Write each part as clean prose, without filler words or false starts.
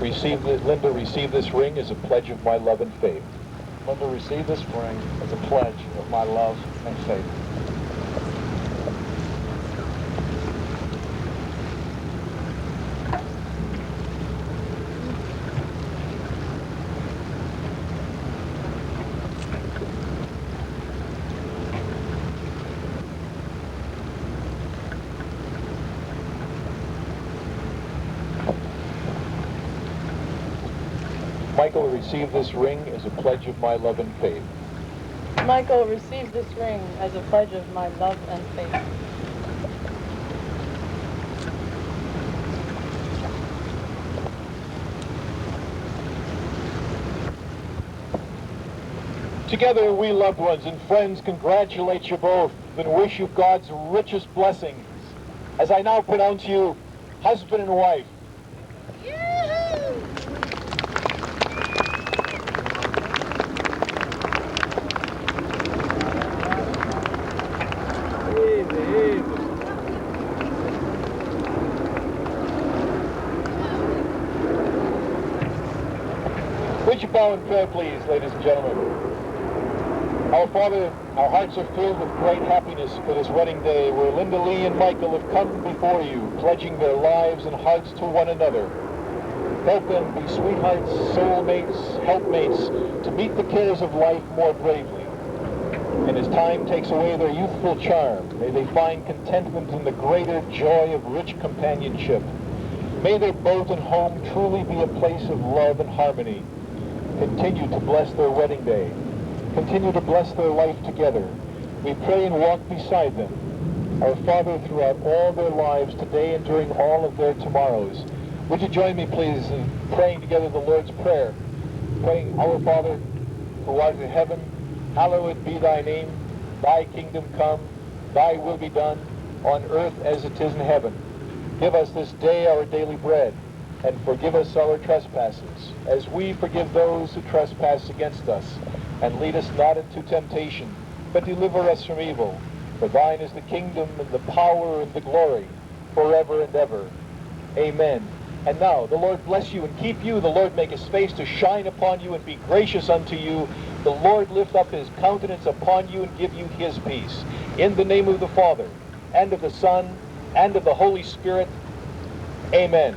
Linda, receive this ring as a pledge of my love and faith. Linda, receive this ring as a pledge of my love and faith. Michael, receive this ring as a pledge of my love and faith. Michael, receive this ring as a pledge of my love and faith. Together, we loved ones and friends congratulate you both and wish you God's richest blessings. As I now pronounce you husband and wife. Would you bow in prayer, please, ladies and gentlemen? Our Father, our hearts are filled with great happiness for this wedding day where Linda Lee and Michael have come before you, pledging their lives and hearts to one another. Help them be sweethearts, soulmates, helpmates, to meet the cares of life more bravely. And as time takes away their youthful charm, may they find contentment in the greater joy of rich companionship. May their boat and home truly be a place of love and harmony. Continue to bless their wedding day. Continue to bless their life together. We pray and walk beside them. Our Father, throughout all their lives, today and during all of their tomorrows. Would you join me, please, in praying together the Lord's Prayer? Praying, Our Father, who art in heaven, hallowed be thy name. Thy kingdom come, thy will be done, on earth as it is in heaven. Give us this day our daily bread, and forgive us our trespasses, as we forgive those who trespass against us. And lead us not into temptation, but deliver us from evil. For thine is the kingdom, and the power, and the glory, forever and ever. Amen. And now, the Lord bless you and keep you. The Lord make his face to shine upon you and be gracious unto you. The Lord lift up his countenance upon you and give you his peace. In the name of the Father, and of the Son, and of the Holy Spirit. Amen.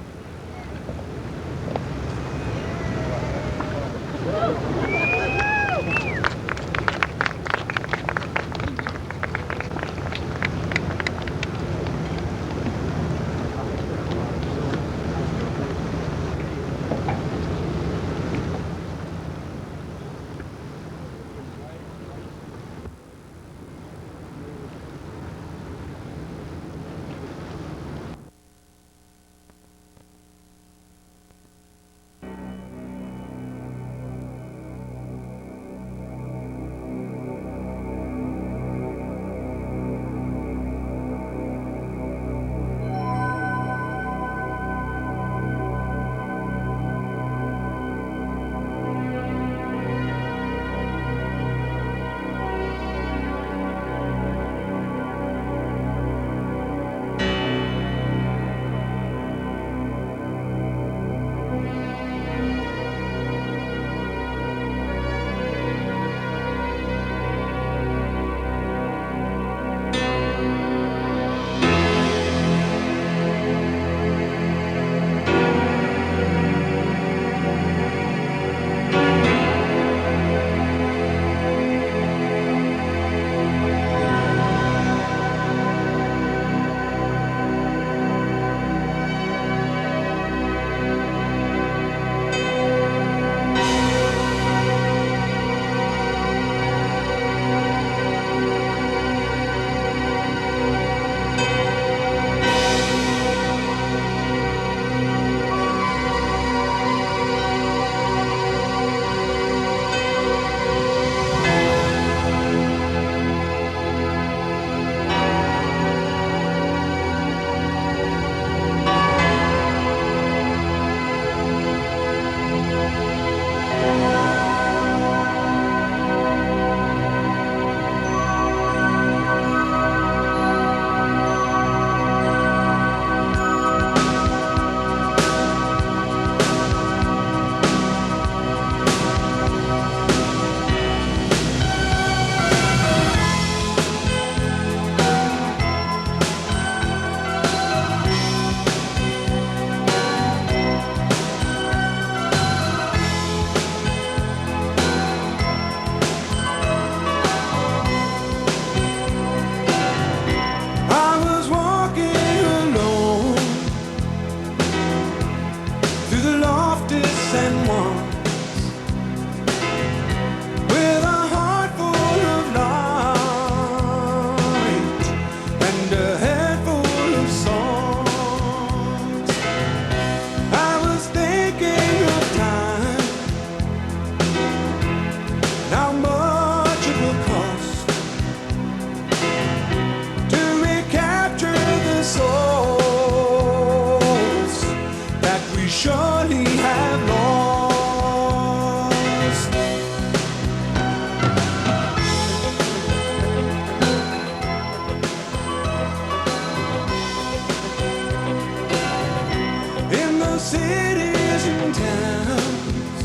cities and towns,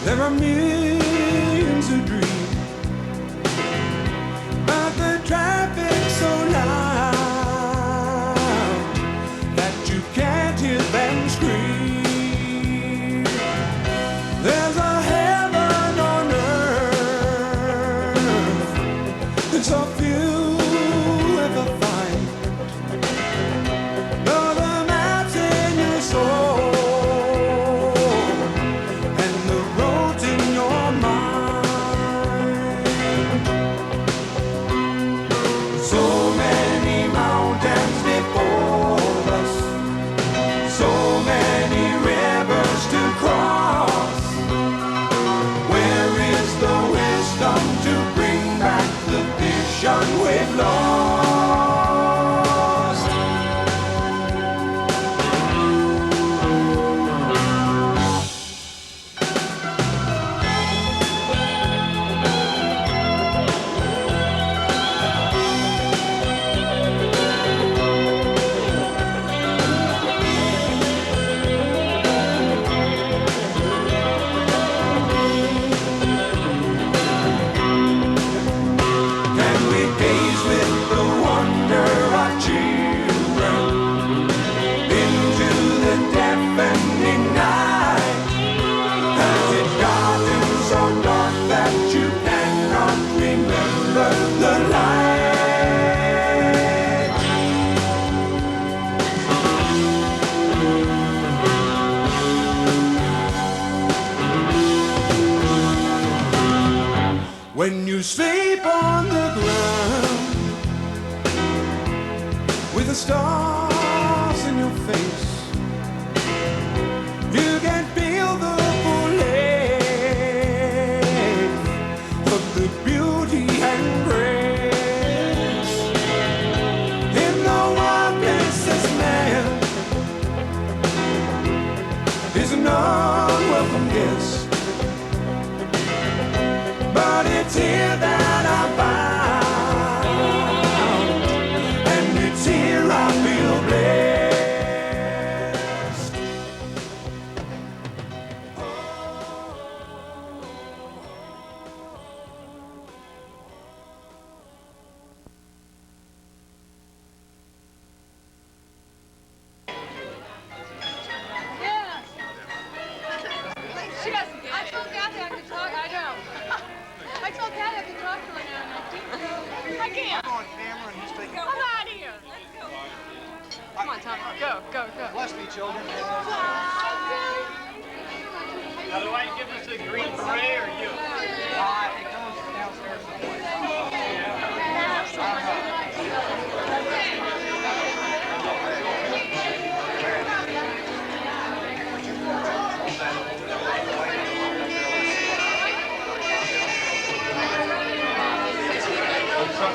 there are millions who dream, but the traffic's so loud that you can't hear them scream. There's a heaven on earth, and so few ever find. Though the map's in your soul and the road's in your mind. So many mountains before us, so many rivers to cross. Where is the wisdom to bring back the vision we've lost? Can we gaze with the wonder of children into the deafening night? Has it gotten so dark that you cannot remember the light? When you sleep on the ground with the stars in your face, you can feel the full length of the beauty and grace. In the wild places, man is an unwelcome guest. But it's here that I found, and it's here I feel blessed. Yeah. She doesn't. I told Kathy I could talk. I know. I told Kathy I could talk to her now. I can't. I'm on camera and he's taking. I'm out of here. Let's go. Come on, Tommy. Go, go, go. Bless me, children. Now, do I give this a green beret or you? It goes downstairs someplace.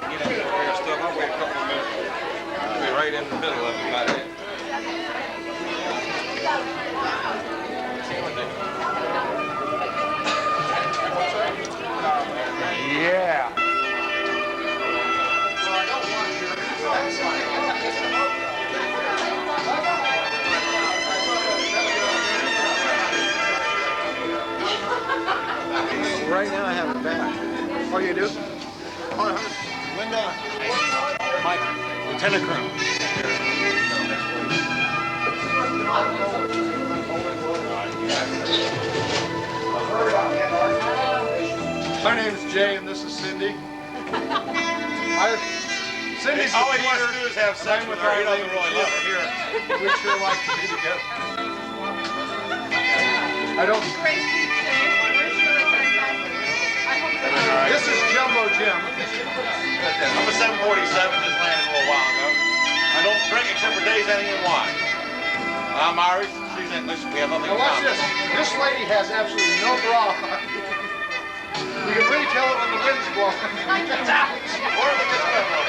Get in there for your stuff. I'll wait a couple of minutes. I'll be right in the middle of it by then. Yeah. Right now I have it back. Oh, you do? Linda. Mike. Lieutenant Colonel. My name's Jay and this is Cindy. Cindy's All he wants to do is have sex with her. He doesn't really love her. here. We'd sure like to be together. I don't. This is Jumbo Jim. I'm a 747, just landed a little while ago. I don't drink except for days ending in wine. I'm Irish, she's English, we have nothing in Now watch common. this. This lady has absolutely no bra on. You can really tell it when the wind's blowing. Where did this come from?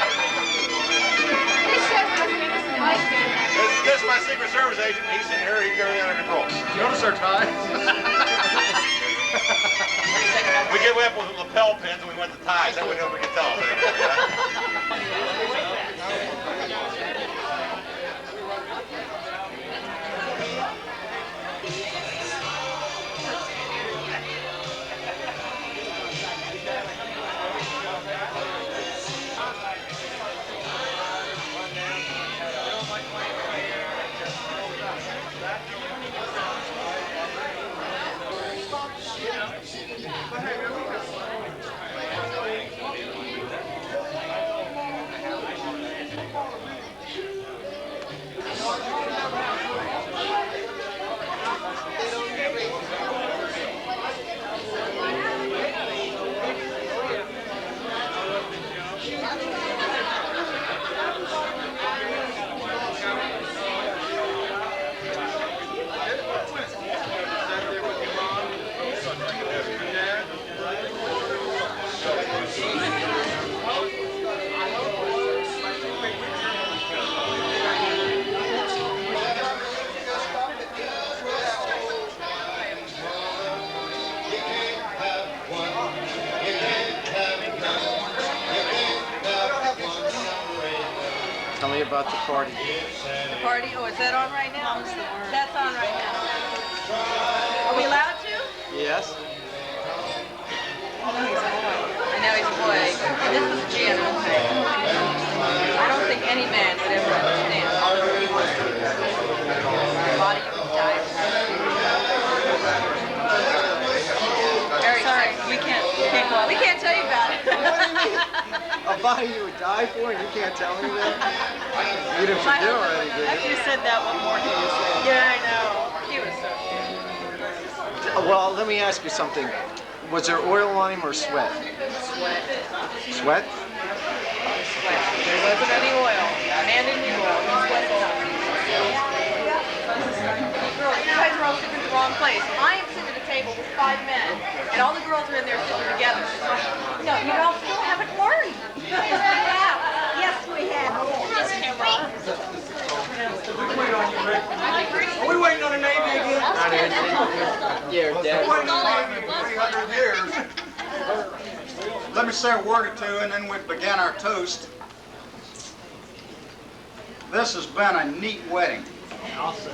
This is my Secret Service agent. He's in here, he's got everything under control. Notice our ties? We get up with lapel pins and we went to ties. That way nobody can tell. Tell me about the party. The party? Oh, is that on right now? That's on right now. Are we allowed to? Yes? I know he's a boy. And this is Gianna. I don't think any man would ever understand. Body you would die for. Very sorry, we can't go out. We can't tell you about it. A body you would die for and you can't tell me that? You didn't forget already, did After you said that one more, he was there. Yeah, I know. He was so cute. you? Well, let me ask you something. Was there oil on him or sweat? Sweat. Sweat? Sweat. There wasn't any oil. Man didn't need oil. He sweated enough. Girls, you guys are all sitting in the wrong place. I am sitting at a table with 5 men, and all the girls are in there sitting together. No, you all still haven't learned. Yes, we have. Yes, we have. Are we waiting on the Navy again? Yeah, Dad. 300 years. Let me say a word or two and then we begin our toast. This has been a neat wedding.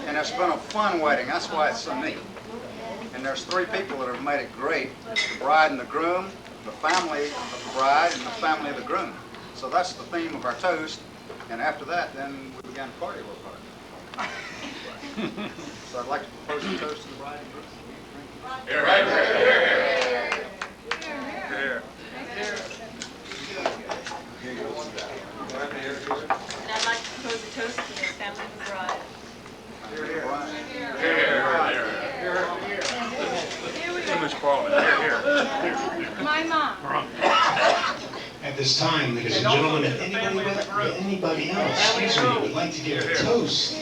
And it's been a fun wedding. That's why it's so neat. And there's 3 people that have made it great. The bride and the groom, the family of the bride, and the family of the groom. So that's the theme of our toast. And after that, then we began to party a little bit. So I'd like to propose a toast to the bride and groom. Here, here, here. And I'd like to propose a toast to the family of the bride. Too much parliament. Here. My mom. At this time, ladies and gentlemen, if anybody else, excuse me, would like to give a toast.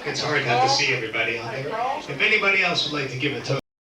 It's hard not to see everybody out there. If anybody else would like to give a toast.